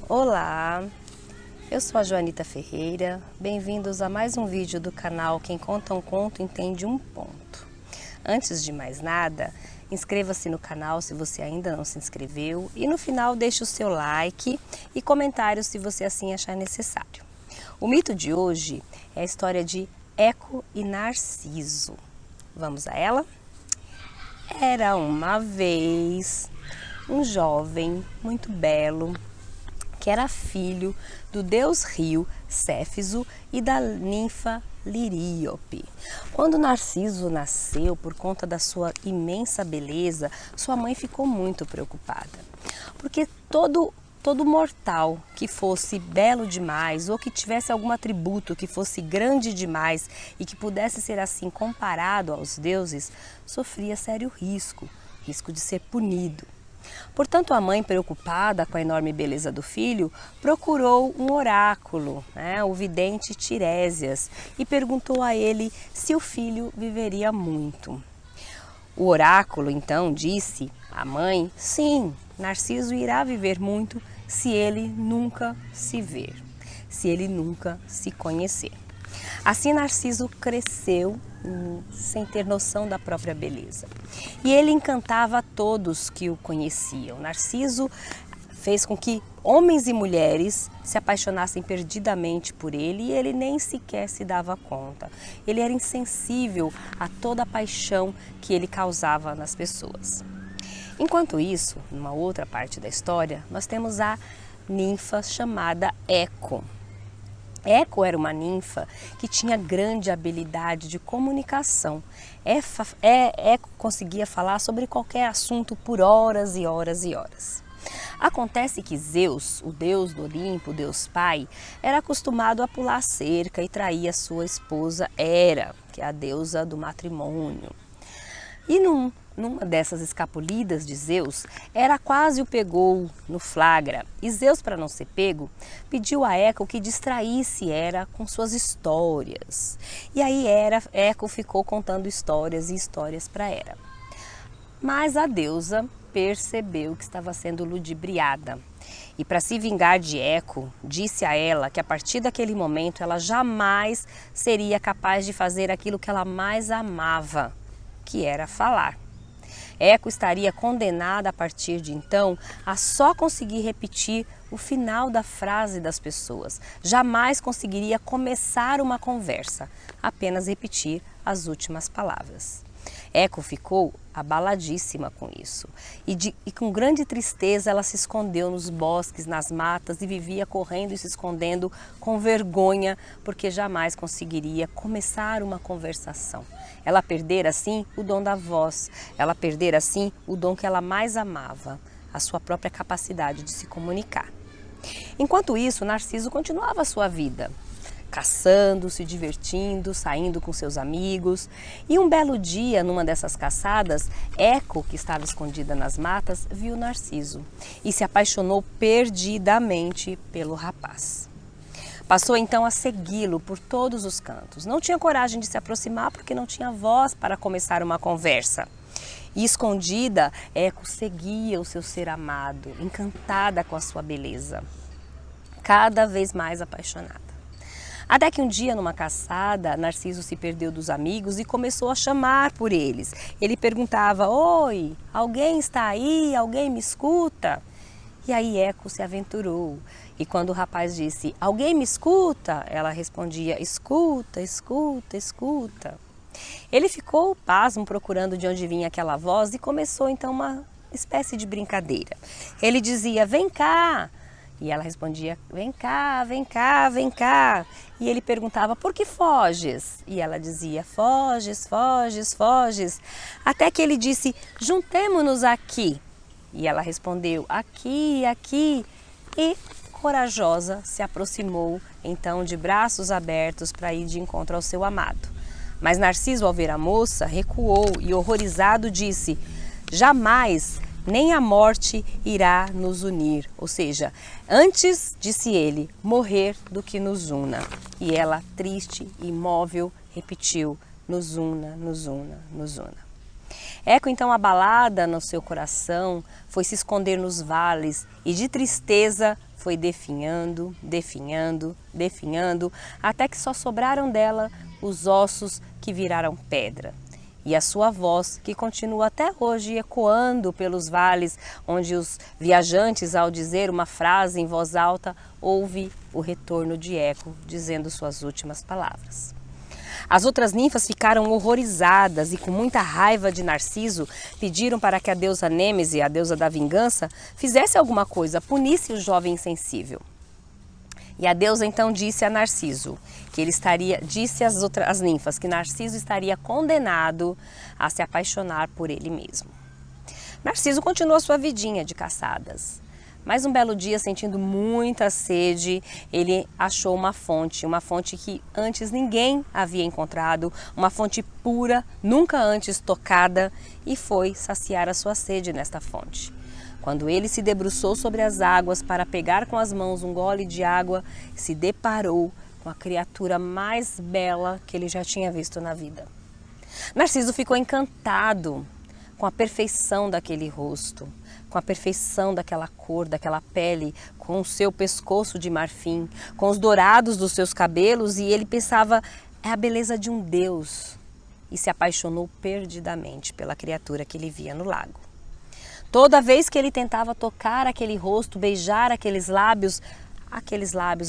Olá, eu sou a Joanita Ferreira, bem-vindos a mais um vídeo do canal Quem Conta um Conto Entende um Ponto. Antes de mais nada, inscreva-se no canal se você ainda não se inscreveu e no final deixe o seu like e comentário se você assim achar necessário. O mito de hoje é a história de Eco e Narciso. Vamos a ela? Era uma vez um jovem muito belo que era filho do deus rio Céfiso e da ninfa Liríope. Quando Narciso nasceu, por conta da sua imensa beleza, sua mãe ficou muito preocupada, porque todo mortal que fosse belo demais ou que tivesse algum atributo que fosse grande demais e que pudesse ser assim comparado aos deuses, sofria sério risco de ser punido. Portanto, a mãe, preocupada com a enorme beleza do filho, procurou um oráculo, o vidente Tirésias, e perguntou a ele se o filho viveria muito. O oráculo, então, disse à mãe: sim, Narciso irá viver muito se ele nunca se ver, se ele nunca se conhecer. Assim, Narciso cresceu sem ter noção da própria beleza. E ele encantava a todos que o conheciam. Narciso fez com que homens e mulheres se apaixonassem perdidamente por ele e ele nem sequer se dava conta. Ele era insensível a toda a paixão que ele causava nas pessoas. Enquanto isso, numa outra parte da história, nós temos a ninfa chamada Eco. Eco era uma ninfa que tinha grande habilidade de comunicação. Eco conseguia falar sobre qualquer assunto por horas e horas e horas. Acontece que Zeus, o deus do Olimpo, o deus pai, era acostumado a pular cerca e trair a sua esposa Hera, que é a deusa do matrimônio. E numa dessas escapulidas de Zeus, Hera quase o pegou no flagra. E Zeus, para não ser pego, pediu a Eco que distraísse Hera com suas histórias. E aí Eco ficou contando histórias e histórias para Hera. Mas a deusa percebeu que estava sendo ludibriada. E para se vingar de Eco, disse a ela que a partir daquele momento ela jamais seria capaz de fazer aquilo que ela mais amava, que era falar. Eco estaria condenada a partir de então a só conseguir repetir o final da frase das pessoas. Jamais conseguiria começar uma conversa, apenas repetir as últimas palavras. Eco ficou abaladíssima com isso e com grande tristeza ela se escondeu nos bosques, nas matas e vivia correndo e se escondendo com vergonha porque jamais conseguiria começar uma conversação. Ela perdera assim o dom da voz, ela perdera assim o dom que ela mais amava, a sua própria capacidade de se comunicar. Enquanto isso, Narciso continuava a sua vida, caçando, se divertindo, saindo com seus amigos. E um belo dia, numa dessas caçadas, Eco, que estava escondida nas matas, viu Narciso e se apaixonou perdidamente pelo rapaz. Passou então a segui-lo por todos os cantos. Não tinha coragem de se aproximar porque não tinha voz para começar uma conversa. E escondida, Eco seguia o seu ser amado, encantada com a sua beleza, cada vez mais apaixonada. Até que um dia, numa caçada, Narciso se perdeu dos amigos e começou a chamar por eles. Ele perguntava: oi, alguém está aí? Alguém me escuta? E aí Eco se aventurou. E quando o rapaz disse: alguém me escuta? Ela respondia: escuta, escuta, escuta. Ele ficou pasmo procurando de onde vinha aquela voz e começou então uma espécie de brincadeira. Ele dizia: vem cá. E ela respondia: vem cá, vem cá, vem cá. E ele perguntava: por que foges? E ela dizia: foges, foges, foges. Até que ele disse: juntemo-nos aqui. E ela respondeu: aqui, aqui. E corajosa se aproximou então de braços abertos para ir de encontro ao seu amado. Mas Narciso, ao ver a moça, recuou e horrorizado disse: jamais, nem a morte irá nos unir. Ou seja, antes, disse ele, morrer do que nos una. E ela, triste e imóvel, repetiu: nos una, nos una, nos una. Eco, então, abalada no seu coração, foi se esconder nos vales e de tristeza foi definhando, definhando, definhando, até que só sobraram dela os ossos que viraram pedra. E a sua voz, que continua até hoje ecoando pelos vales, onde os viajantes, ao dizer uma frase em voz alta, ouvem o retorno de eco, dizendo suas últimas palavras. As outras ninfas ficaram horrorizadas e, com muita raiva de Narciso, pediram para que a deusa Nêmese, a deusa da vingança, fizesse alguma coisa, punisse o jovem insensível. E a deusa então disse a Narciso que ele estaria, disse às ninfas que Narciso estaria condenado a se apaixonar por ele mesmo. Narciso continuou sua vidinha de caçadas. Mas um belo dia, sentindo muita sede, ele achou uma fonte que antes ninguém havia encontrado, uma fonte pura, nunca antes tocada, e foi saciar a sua sede nesta fonte. Quando ele se debruçou sobre as águas para pegar com as mãos um gole de água, se deparou com a criatura mais bela que ele já tinha visto na vida. Narciso ficou encantado com a perfeição daquele rosto, com a perfeição daquela cor, daquela pele, com o seu pescoço de marfim, com os dourados dos seus cabelos, e ele pensava, é a beleza de um deus, e se apaixonou perdidamente pela criatura que ele via no lago. Toda vez que ele tentava tocar aquele rosto, beijar aqueles lábios,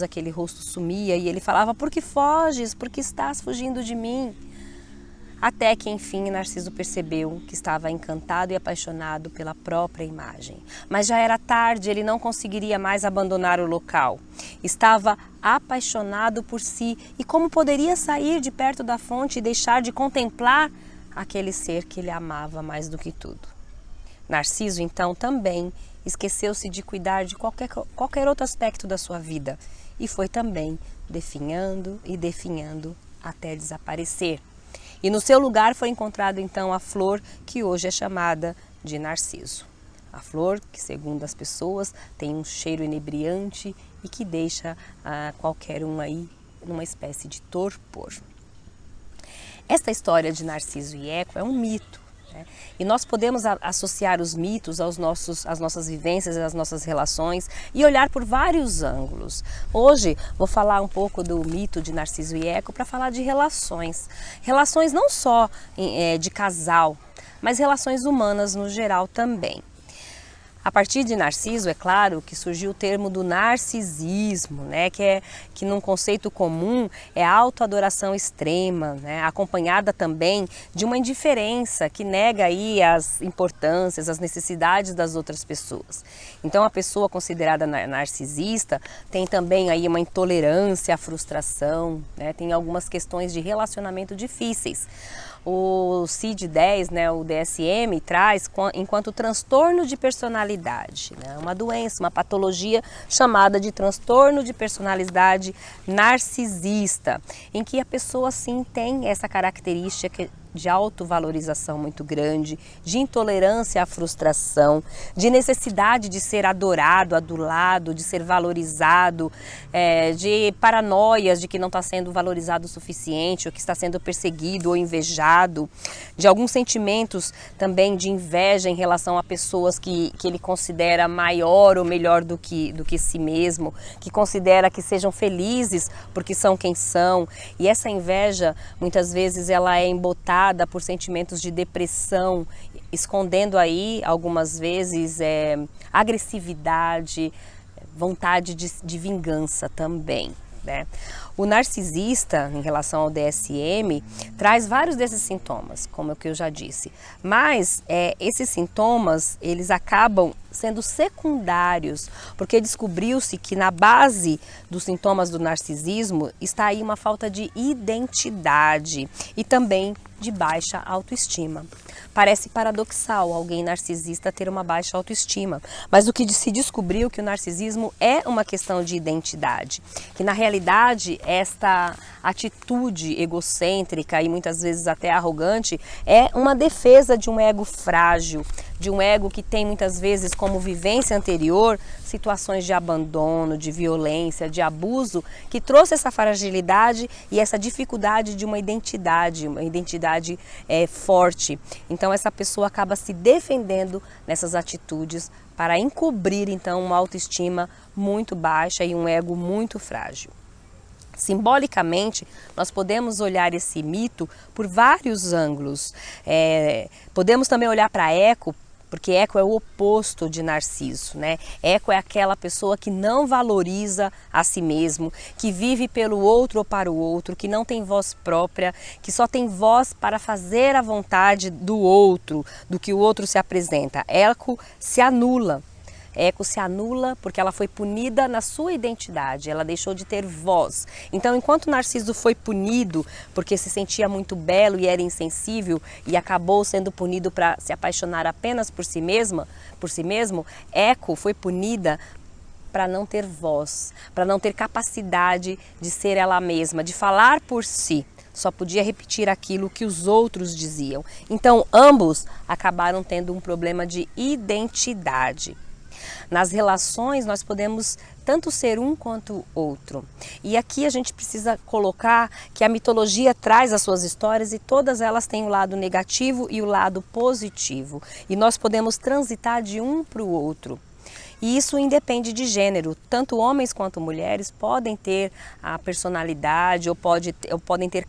aquele rosto sumia, e ele falava, por que foges? Por que estás fugindo de mim? Até que, enfim, Narciso percebeu que estava encantado e apaixonado pela própria imagem. Mas já era tarde, ele não conseguiria mais abandonar o local. Estava apaixonado por si, e como poderia sair de perto da fonte e deixar de contemplar aquele ser que ele amava mais do que tudo? Narciso, então, também esqueceu-se de cuidar de qualquer outro aspecto da sua vida e foi também definhando e definhando até desaparecer. E no seu lugar foi encontrado então a flor que hoje é chamada de Narciso. A flor que, segundo as pessoas, tem um cheiro inebriante e que deixa qualquer um aí numa espécie de torpor. Esta história de Narciso e Eco é um mito. E nós podemos associar os mitos às nossas vivências, às nossas relações e olhar por vários ângulos. Hoje vou falar um pouco do mito de Narciso e Eco para falar de relações. Relações não só de casal, mas relações humanas no geral também. A partir de Narciso, é claro, que surgiu o termo do narcisismo, né, que num conceito comum é a autoadoração extrema, né, acompanhada também de uma indiferença que nega aí as importâncias, as necessidades das outras pessoas. Então a pessoa considerada narcisista tem também aí uma intolerância à frustração, né, tem algumas questões de relacionamento difíceis. O CID-10, né, o DSM, traz enquanto transtorno de personalidade, né, uma doença, uma patologia chamada de transtorno de personalidade narcisista, em que a pessoa sim tem essa característica de autovalorização muito grande, de intolerância à frustração, de necessidade de ser adorado, adulado, de ser valorizado, de paranoias de que não está sendo valorizado o suficiente, ou que está sendo perseguido ou invejado, de alguns sentimentos também de inveja em relação a pessoas que ele considera maior ou melhor do que si mesmo, que considera que sejam felizes porque são quem são, e essa inveja muitas vezes ela é embotada por sentimentos de depressão, escondendo aí algumas vezes agressividade, vontade de vingança também, né? O narcisista, em relação ao DSM, traz vários desses sintomas, como é o que eu já disse, mas esses sintomas eles acabam sendo secundários, porque descobriu-se que na base dos sintomas do narcisismo está aí uma falta de identidade e também de baixa autoestima. Parece paradoxal alguém narcisista ter uma baixa autoestima, mas o que se descobriu que o narcisismo é uma questão de identidade, que na realidade esta atitude egocêntrica e muitas vezes até arrogante é uma defesa de um ego frágil, de um ego que tem muitas vezes como vivência anterior situações de abandono, de violência, de abuso, que trouxe essa fragilidade e essa dificuldade de uma identidade forte. Então essa pessoa acaba se defendendo nessas atitudes para encobrir então uma autoestima muito baixa e um ego muito frágil. Simbolicamente, nós podemos olhar esse mito por vários ângulos. Podemos também olhar para Eco, porque Eco é o oposto de Narciso, né? Eco é aquela pessoa que não valoriza a si mesmo, que vive pelo outro ou para o outro, que não tem voz própria, que só tem voz para fazer a vontade do outro, do que o outro se apresenta. Eco se anula. Eco se anula porque ela foi punida na sua identidade, ela deixou de ter voz. Então, enquanto Narciso foi punido porque se sentia muito belo e era insensível e acabou sendo punido para se apaixonar apenas por si mesmo, Eco foi punida para não ter voz, para não ter capacidade de ser ela mesma, de falar por si. Só podia repetir aquilo que os outros diziam. Então, ambos acabaram tendo um problema de identidade. Nas relações nós podemos tanto ser um quanto outro. E aqui a gente precisa colocar que a mitologia traz as suas histórias e todas elas têm o lado negativo e o lado positivo. E nós podemos transitar de um para o outro. E isso independe de gênero, tanto homens quanto mulheres podem ter a personalidade ou podem ter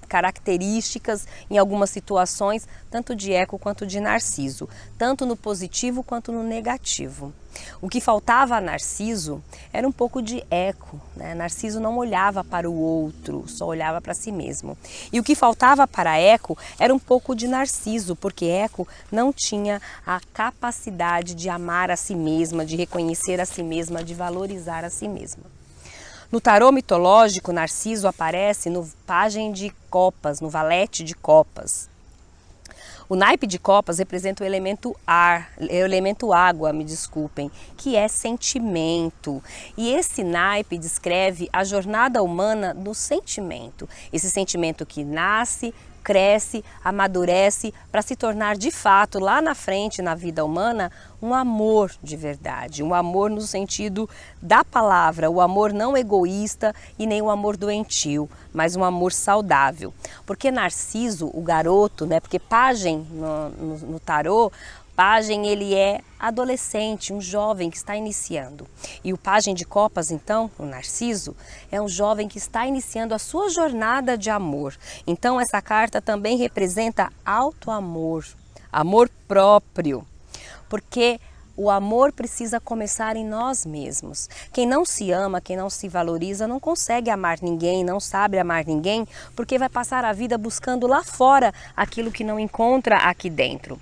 características em algumas situações, tanto de Eco quanto de Narciso, tanto no positivo quanto no negativo. O que faltava a Narciso era um pouco de Eco, né? Narciso não olhava para o outro, só olhava para si mesmo. E o que faltava para Eco era um pouco de Narciso, porque Eco não tinha a capacidade de amar a si mesma, de reconhecer a si mesma, de valorizar a si mesma. No tarô mitológico, Narciso aparece no pajem de copas, no valete de copas. O naipe de copas representa o elemento ar, o elemento água, me desculpem, que é sentimento. E esse naipe descreve a jornada humana do sentimento. Esse sentimento que nasce, cresce, amadurece para se tornar de fato, lá na frente, na vida humana, um amor de verdade. Um amor no sentido da palavra, o amor não egoísta e nem o amor doentio, mas um amor saudável. Porque Narciso, o garoto, né? Porque pajem no tarô, pajem ele é adolescente, um jovem que está iniciando. E o pajem de copas, então, o Narciso, é um jovem que está iniciando a sua jornada de amor. Então essa carta também representa auto-amor, amor próprio. Porque o amor precisa começar em nós mesmos. Quem não se ama, quem não se valoriza, não consegue amar ninguém, não sabe amar ninguém, porque vai passar a vida buscando lá fora aquilo que não encontra aqui dentro.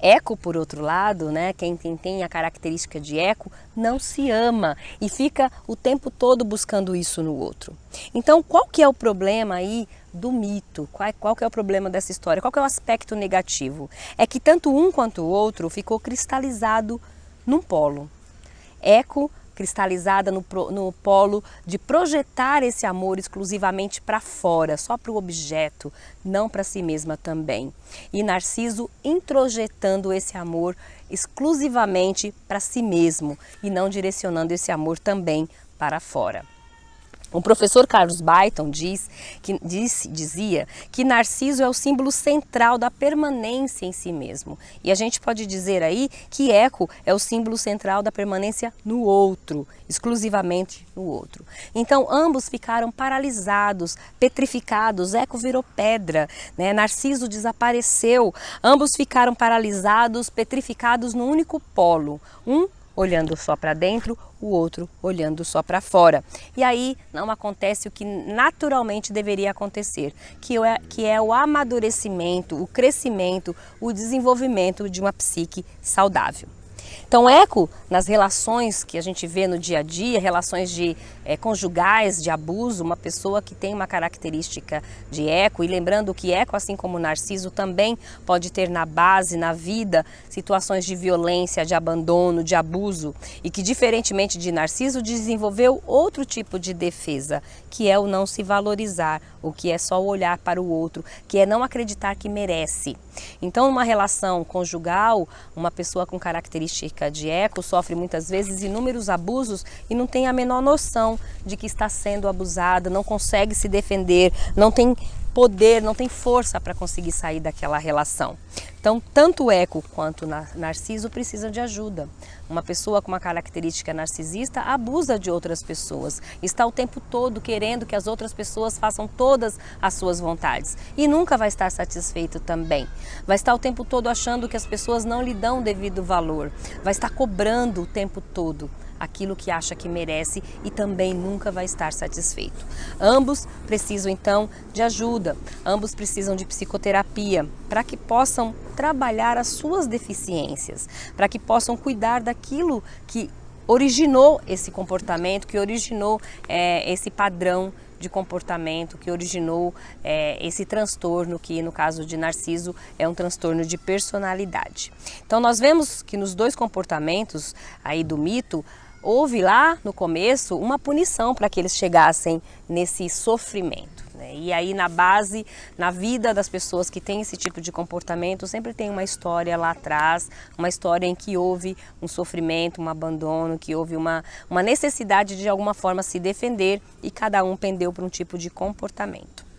Eco, por outro lado, né, quem tem a característica de Eco, não se ama e fica o tempo todo buscando isso no outro. Então, qual que é o problema aí do mito? Qual que é o problema dessa história? Qual que é o aspecto negativo? É que tanto um quanto o outro ficou cristalizado num polo. Eco cristalizada no polo de projetar esse amor exclusivamente para fora, só para o objeto, não para si mesma também. E Narciso introjetando esse amor exclusivamente para si mesmo e não direcionando esse amor também para fora. O professor Carlos Byton dizia que Narciso é o símbolo central da permanência em si mesmo. E a gente pode dizer aí que Eco é o símbolo central da permanência no outro, exclusivamente no outro. Então ambos ficaram paralisados, petrificados, Eco virou pedra, né? Narciso desapareceu, ambos ficaram paralisados, petrificados no único polo, um olhando só para dentro, o outro olhando só para fora. E aí não acontece o que naturalmente deveria acontecer, que é o amadurecimento, o crescimento, o desenvolvimento de uma psique saudável. Então, eco nas relações que a gente vê no dia a dia, relações conjugais, de abuso, uma pessoa que tem uma característica de eco, e lembrando que eco, assim como Narciso, também pode ter na base, na vida, situações de violência, de abandono, de abuso, e que, diferentemente de Narciso, desenvolveu outro tipo de defesa, que é o não se valorizar, o que é só olhar para o outro, que é não acreditar que merece. Então, numa relação conjugal, uma pessoa com característica de eco sofre muitas vezes inúmeros abusos e não tem a menor noção de que está sendo abusada, não consegue se defender, não tem poder, não tem força para conseguir sair daquela relação. Então, tanto o eco quanto o narciso precisam de ajuda. Uma pessoa com uma característica narcisista abusa de outras pessoas, está o tempo todo querendo que as outras pessoas façam todas as suas vontades e nunca vai estar satisfeito também. Vai estar o tempo todo achando que as pessoas não lhe dão o devido valor, vai estar cobrando o tempo todo aquilo que acha que merece e também nunca vai estar satisfeito. Ambos precisam então de ajuda, ambos precisam de psicoterapia para que possam trabalhar as suas deficiências, para que possam cuidar daquilo que originou esse comportamento, que originou esse padrão de comportamento, que originou esse transtorno, que no caso de Narciso é um transtorno de personalidade. Então nós vemos que nos dois comportamentos aí do mito, houve lá no começo uma punição para que eles chegassem nesse sofrimento, né? E aí na base, na vida das pessoas que têm esse tipo de comportamento, sempre tem uma história lá atrás, uma história em que houve um sofrimento, um abandono, que houve uma necessidade de alguma forma se defender e cada um pendeu para um tipo de comportamento.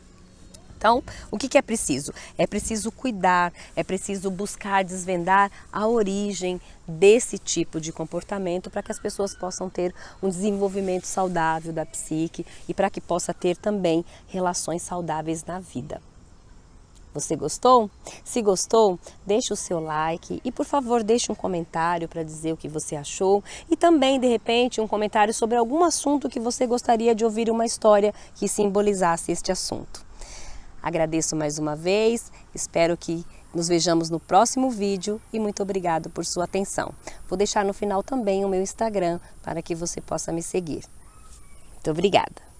Então, o que é preciso? É preciso cuidar, é preciso buscar desvendar a origem desse tipo de comportamento para que as pessoas possam ter um desenvolvimento saudável da psique e para que possa ter também relações saudáveis na vida. Você gostou? Se gostou, deixe o seu like e, por favor, deixe um comentário para dizer o que você achou e também, de repente, um comentário sobre algum assunto que você gostaria de ouvir uma história que simbolizasse este assunto. Agradeço mais uma vez, espero que nos vejamos no próximo vídeo e muito obrigado por sua atenção. Vou deixar no final também o meu Instagram para que você possa me seguir. Muito obrigada!